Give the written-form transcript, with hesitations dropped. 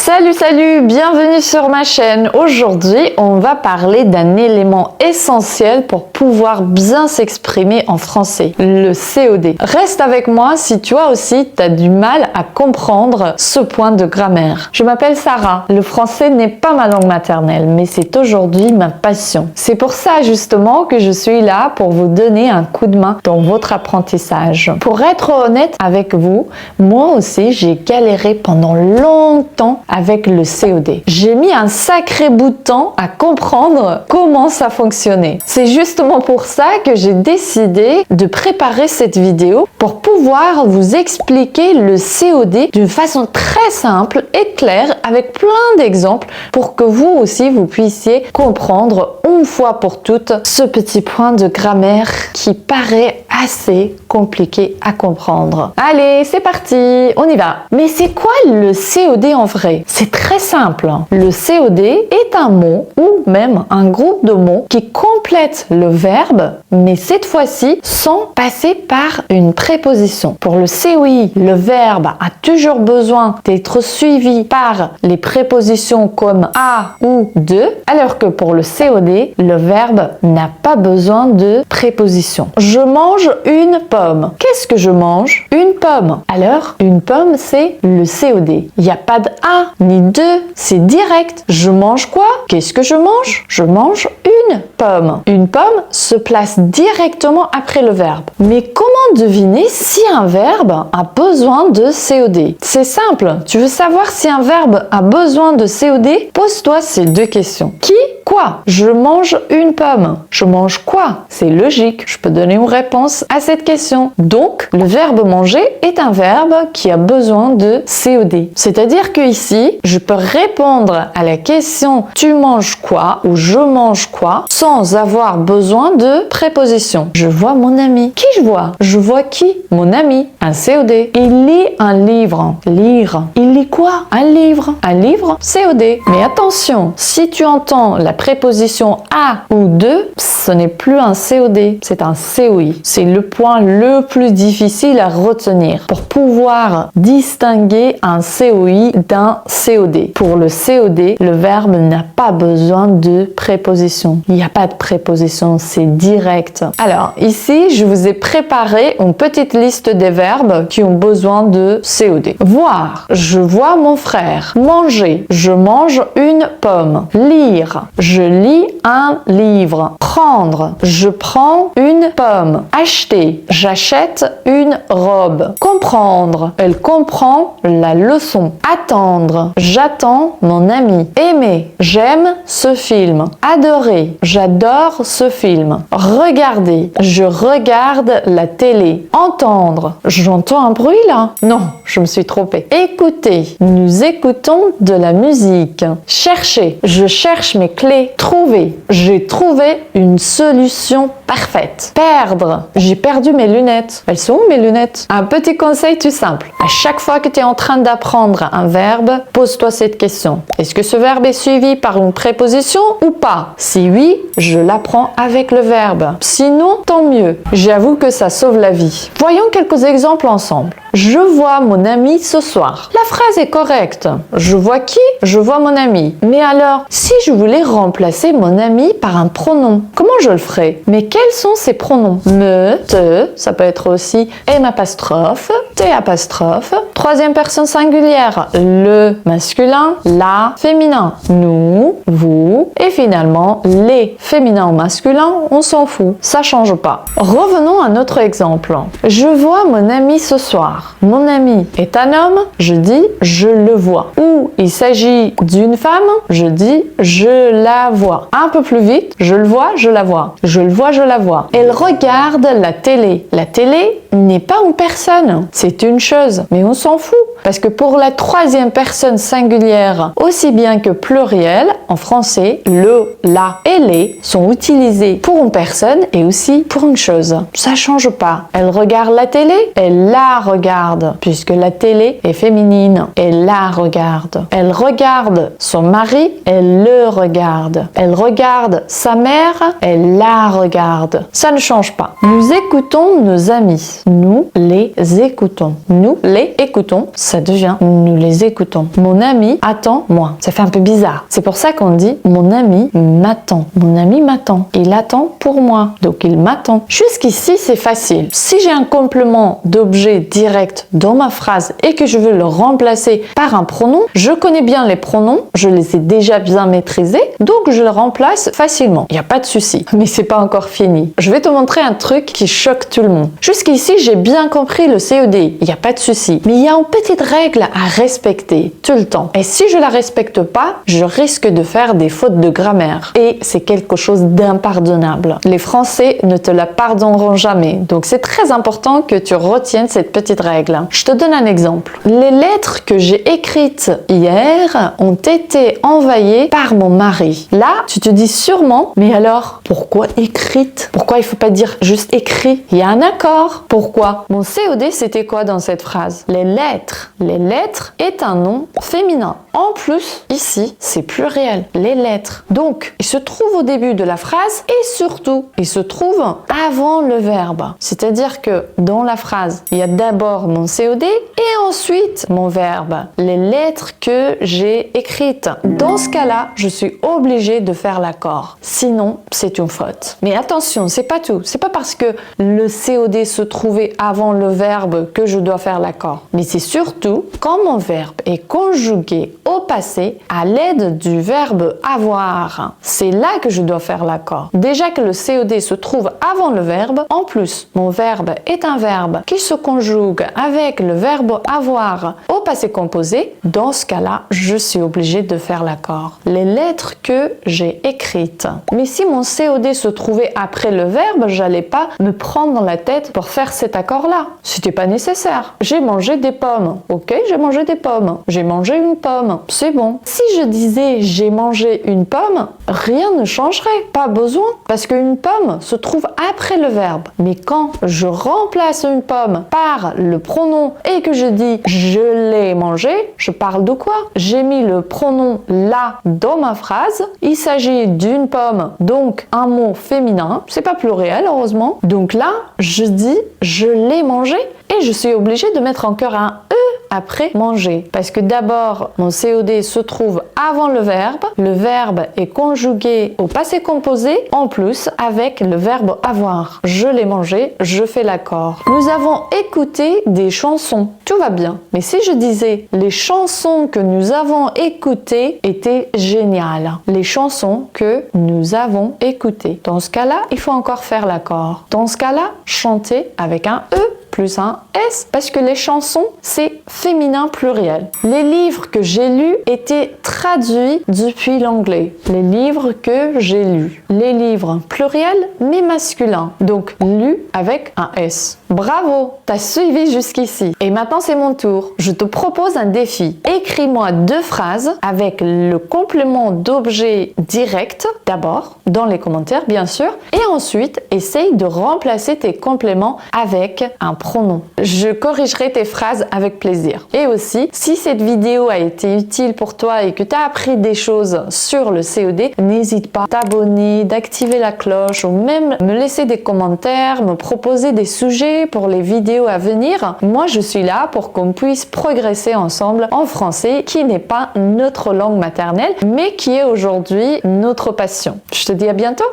Salut, bienvenue sur ma chaîne. Aujourd'hui, on va parler d'un élément essentiel pour pouvoir bien s'exprimer en français, le COD. Reste avec moi si toi aussi tu as du mal à comprendre ce point de grammaire. Je m'appelle Sarah. Le français n'est pas ma langue maternelle, mais c'est aujourd'hui ma passion. C'est pour ça justement que je suis là pour vous donner un coup de main dans votre apprentissage. Pour être honnête avec vous, moi aussi j'ai galéré pendant longtemps avec le COD. J'ai mis un sacré bout de temps à comprendre comment ça fonctionnait. C'est justement pour ça que j'ai décidé de préparer cette vidéo pour pouvoir vous expliquer le COD d'une façon très simple et claire avec plein d'exemples pour que vous aussi vous puissiez comprendre une fois pour toutes ce petit point de grammaire qui paraît assez compliqué à comprendre. Allez, c'est parti, on y va. Mais c'est quoi le COD en vrai? C'est très simple. Le COD est un mot ou même un groupe de mots qui complète le verbe, mais cette fois-ci sans passer par une préposition. Pour le COI, le verbe a toujours besoin d'être suivi par les prépositions comme à ou de, alors que pour le COD, le verbe n'a pas besoin de préposition. Je mange une pomme. Qu'est-ce que je mange? Une pomme. Alors, une pomme, c'est le COD. Il n'y a pas de A ni de, c'est direct. Je mange quoi? Qu'est-ce que je mange? Je mange une pomme. Une pomme se place directement après le verbe. Mais comment deviner si un verbe a besoin de COD? C'est simple. Tu veux savoir si un verbe a besoin de COD? Pose-toi ces deux questions. Qui? Quoi? Je mange une pomme. Je mange quoi? C'est logique. Je peux donner une réponse à cette question. Donc, le verbe manger est un verbe qui a besoin de COD. C'est-à-dire que ici, je peux répondre à la question tu manges quoi ou je mange quoi sans avoir besoin de préposition. Je vois mon ami. Qui je vois? Je vois qui? Mon ami. Un COD. Il lit un livre. Lire. Il lit quoi? Un livre. Un livre, COD. Mais attention, si tu entends la préposition à ou de, ce n'est plus un COD, c'est un COI. C'est le point le plus difficile à retenir pour pouvoir distinguer un COI d'un COD. Pour le COD, le verbe n'a pas besoin de préposition. Il n'y a pas de préposition, c'est direct. Alors ici, je vous ai préparé une petite liste des verbes qui ont besoin de COD. Voir, je vois mon frère. Manger, je mange une pomme. Lire, je lis un livre. Prendre, je prends une pomme. Acheter, j'achète une robe. Comprendre, elle comprend la leçon. Attendre, j'attends mon ami. Aimer, j'aime ce film. Adorer, j'adore ce film. Regarder, je regarde la télé. Entendre, j'entends un bruit là? Non, je me suis trompée. Écouter, nous écoutons de la musique. Chercher, je cherche mes clés. Trouver, j'ai trouvé une solution parfaite. Perdre, j'ai perdu mes lunettes. Elles sont où mes lunettes? Un petit conseil tout simple. À chaque fois que tu es en train d'apprendre un verbe, pose-toi cette question. Est-ce que ce verbe est suivi par une préposition ou pas? Si oui, je l'apprends avec le verbe. Sinon, tant mieux. J'avoue que ça sauve la vie. Voyons quelques exemples ensemble. Je vois mon ami ce soir. La phrase est correcte. Je vois qui? Je vois mon ami. Mais alors, si je voulais remplacer mon ami par un pronom, comment je le ferais? Mais quels sont ces pronoms? Me, te, ça peut être aussi M apostrophe, T apostrophe. Troisième personne singulière, le masculin, la féminin, nous, vous. Et finalement, les féminins ou masculins, on s'en fout. Ça change pas. Revenons à notre exemple. Je vois mon ami ce soir. Mon ami est un homme, je dis je le vois. Ou il s'agit d'une femme, je dis je la vois. Un peu plus vite, je le vois, je la vois. Je le vois, je la vois. Elle regarde la télé. La télé n'est pas une personne, c'est une chose. Mais on s'en fout. Parce que pour la troisième personne singulière, aussi bien que pluriel, en français, le, la et les sont utilisés pour une personne et aussi pour une chose. Ça change pas. Elle regarde la télé, elle la regarde, puisque la télé est féminine. Elle la regarde. Elle regarde son mari, elle le regarde. Elle regarde sa mère, elle la regarde. Ça ne change pas. Nous écoutons nos amis. écoutent. Nous les écoutons. Nous les écoutons, ça devient nous les écoutons. Mon ami attend moi. Ça fait un peu bizarre. C'est pour ça qu'on dit mon ami m'attend. Mon ami m'attend. Il attend pour moi. Donc il m'attend. Jusqu'ici, c'est facile. Si j'ai un complément d'objet direct dans ma phrase et que je veux le remplacer par un pronom, je connais bien les pronoms, je les ai déjà bien maîtrisés, donc je le remplace facilement. Il n'y a pas de souci. Mais c'est pas encore fini. Je vais te montrer un truc qui choque tout le monde. Jusqu'ici, j'ai bien compris le CED. Il n'y a pas de souci. Mais il y a une petite règle à respecter tout le temps. Et si je la respecte pas, je risque de faire des fautes de grammaire. Et c'est quelque chose d'impardonnable. Les Français ne te la pardonneront jamais. Donc c'est très important que tu retiennes cette petite règle. Je te donne un exemple. Les lettres que j'ai écrites hier ont été envoyées par mon mari. Là, tu te dis sûrement, mais alors, pourquoi écrites? Pourquoi il faut pas dire juste écrit? Il y a un accord. Pourquoi? Mon COD, c'était quoi dans cette phrase? Les lettres. Les lettres est un nom féminin. En plus, ici, c'est pluriel. Les lettres. Donc, il se trouve au début de la phrase et surtout, il se trouve avant le verbe. C'est-à-dire que dans la phrase, il y a d'abord mon COD et ensuite mon verbe. Les lettres que j'ai écrites. Dans ce cas-là, je suis obligée de faire l'accord. Sinon, c'est une faute. Mais attention, c'est pas tout. C'est pas parce que le COD se trouvait avant le verbe que je dois faire l'accord. Mais c'est surtout quand mon verbe est conjugué au passé à l'aide du verbe avoir. C'est là que je dois faire l'accord. Déjà que le COD se trouve avant le verbe, en plus, mon verbe est un verbe qui se conjugue avec le verbe avoir au passé composé. Dans ce cas-là, je suis obligée de faire l'accord. Les lettres que j'ai écrites. Mais si mon COD se trouvait après le verbe, j'allais pas me prendre dans la tête pour faire cet accord-là. C'était pas nécessaire. J'ai mangé des pommes. Ok, j'ai mangé des pommes. J'ai mangé une pomme. C'est bon. Si je disais j'ai mangé une pomme, rien ne changerait. Pas besoin. Parce qu'une pomme se trouve après le verbe. Mais quand je remplace une pomme par le pronom et que je dis je l'ai mangé, je parle de quoi? J'ai mis le pronom là dans ma phrase. Il s'agit d'une pomme, donc un mot féminin. C'est pas pluriel, heureusement. Donc là, je dis je l'ai mangé et je suis obligée de mettre encore un E après manger. Parce que d'abord, mon COD se trouve avant le verbe est conjugué au passé composé, en plus avec le verbe avoir. Je l'ai mangé, je fais l'accord. Nous avons écouté des chansons, tout va bien. Mais si je disais les chansons que nous avons écoutées étaient géniales. Les chansons que nous avons écoutées. Dans ce cas-là, il faut encore faire l'accord. Dans ce cas-là, chanter avec un E plus un S, parce que les chansons, c'est féminin pluriel. Les livres que j'ai lus étaient traduits depuis l'anglais. Les livres que j'ai lus. Les livres pluriel, mais masculin. Donc, lu avec un S. Bravo, t'as suivi jusqu'ici. Et maintenant, c'est mon tour. Je te propose un défi. Écris-moi 2 phrases avec le complément d'objet direct, d'abord, dans les commentaires, bien sûr, et ensuite, essaye de remplacer tes compléments avec un pronom. Je corrigerai tes phrases avec plaisir. Et aussi, si cette vidéo a été utile pour toi et que tu as appris des choses sur le COD, n'hésite pas à t'abonner, d'activer la cloche ou même me laisser des commentaires, me proposer des sujets pour les vidéos à venir. Moi, je suis là pour qu'on puisse progresser ensemble en français, qui n'est pas notre langue maternelle, mais qui est aujourd'hui notre passion. Je te dis à bientôt!